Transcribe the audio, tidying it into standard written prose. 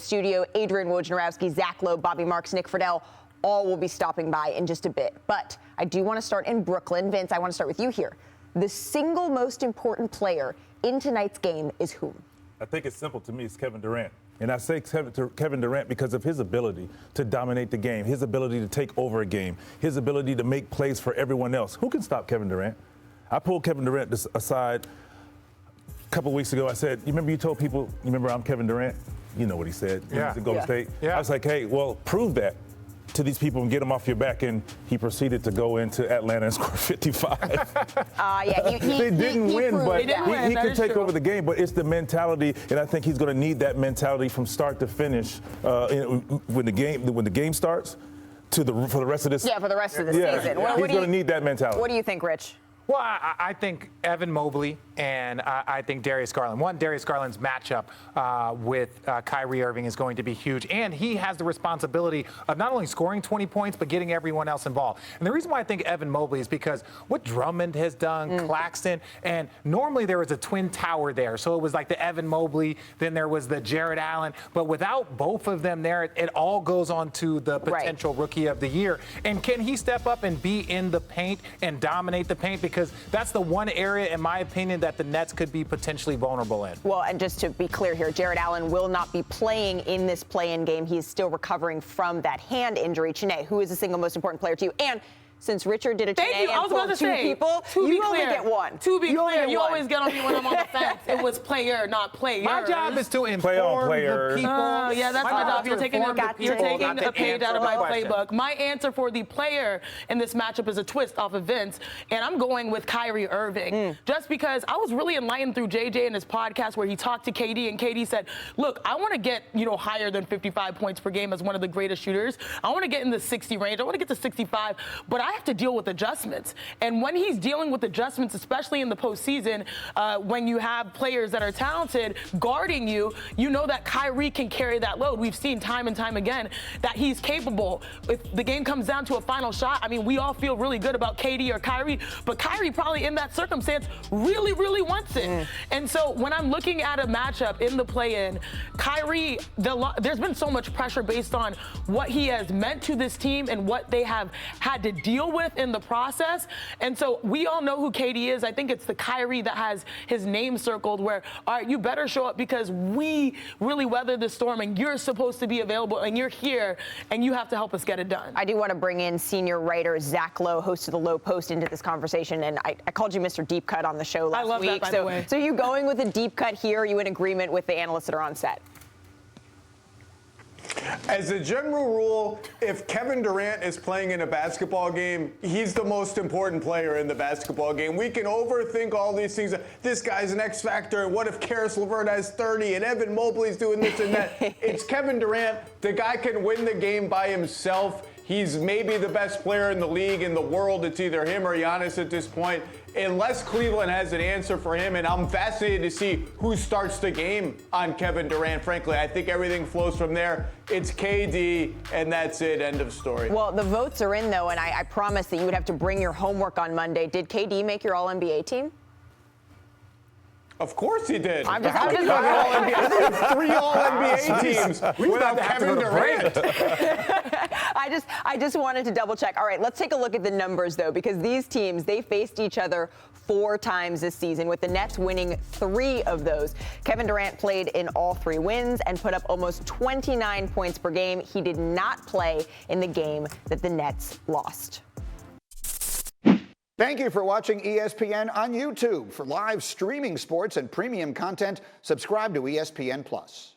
studio. Adrian Wojnarowski, Zach Lowe, Bobby Marks, Nick Friedel, all will be stopping by in just a bit. But I do want to start in Brooklyn. Vince, I want to start with you here. The single most important player in tonight's game is whom? I think it's simple to me. It's Kevin Durant. And I say Kevin Durant because of his ability to dominate the game, his ability to take over a game, his ability to make plays for everyone else. Who can stop Kevin Durant? I pulled Kevin Durant aside a couple weeks ago. I said, you told people, you remember I'm Kevin Durant? You know what he said. He was at Golden State. Yeah. I was like, hey, well, prove that to these people and get them off your back. And he proceeded to go into Atlanta and score 55. They didn't win, but he can take over the game. But it's the mentality, and I think he's going to need that mentality from start to finish when the game starts for the rest of this. Yeah, for the rest of the season. He's going to need that mentality. What do you think, Rich? Well, I think Evan Mobley and I think Darius Garland. One, Darius Garland's matchup with Kyrie Irving is going to be huge. And he has the responsibility of not only scoring 20 points, but getting everyone else involved. And the reason why I think Evan Mobley is because what Drummond has done, Claxton, and normally there was a twin tower there. So it was like the Evan Mobley, then there was the Jared Allen. But without both of them there, it all goes on to the potential rookie of the year. And can he step up and be in the paint and dominate the paint? Because that's the one area, in my opinion, that the Nets could be potentially vulnerable in. Well, and just to be clear here, Jared Allen will not be playing in this play-in game. He is still recovering from that hand injury. Chene, who is the single most important player to you? And since Richard did a Chene and pulled two people, you only get one. To be clear, you always get on me when I'm on the fence. It was player, not player. My job is to inform the people. Yeah, that's my job. You're taking a page out of my playbook. My answer for the player in this matchup is a twist off of Vince, and I'm going with Kyrie Irving. Just because I was really enlightened through JJ and his podcast where he talked to KD, and KD said, look, I want to get, higher than 55 points per game as one of the greatest shooters. I want to get in the 60 range. I want to get to 65, but I have to deal with adjustments. And when he's dealing with adjustments, especially in the postseason, when you have players that are talented guarding you, you know that Kyrie can carry that load. We've seen time and time again that he's capable. If the game comes down to a final shot, I mean, we all feel really good about KD or Kyrie, but Kyrie probably in that circumstance really, really wants it. And so when I'm looking at a matchup in the play-in, Kyrie, there's been so much pressure based on what he has meant to this team and what they have had to deal with in the process. And so we all know who KD is. I think it's the Kyrie that has his name circled where, all right, you better show up because we really weathered the storm and you're supposed to be available and you're here and you have to help us get it done. I do want to bring in senior writer Zach Lowe, host of the Lowe Post, into this conversation. And I called you Mr. Deep Cut on the show last week. I love that, by the way. So are you going with a deep cut here? Are you in agreement with the analysts that are on set? As a general rule, if Kevin Durant is playing in a basketball game, he's the most important player in the basketball game. We can overthink all these things. This guy's an X factor. And what if Karis LeVert has 30 and Evan Mobley's doing this and that? It's Kevin Durant. The guy can win the game by himself. He's maybe the best player in the league, in the world. It's either him or Giannis at this point. Unless Cleveland has an answer for him, and I'm fascinated to see who starts the game on Kevin Durant, frankly. I think everything flows from there. It's KD, and that's it. End of story. Well, the votes are in, though, and I promised that you would have to bring your homework on Monday. Did KD make your All-NBA team? Of course he did. I'm just All-NBA. 3 All-NBA teams without Kevin Durant. I just wanted to double check. All right, let's take a look at the numbers, though, because these teams, they faced each other 4 times this season, with the Nets winning 3 of those. Kevin Durant played in all 3 wins and put up almost 29 points per game. He did not play in the game that the Nets lost. Thank you for watching ESPN on YouTube. For live streaming sports and premium content, subscribe to ESPN+.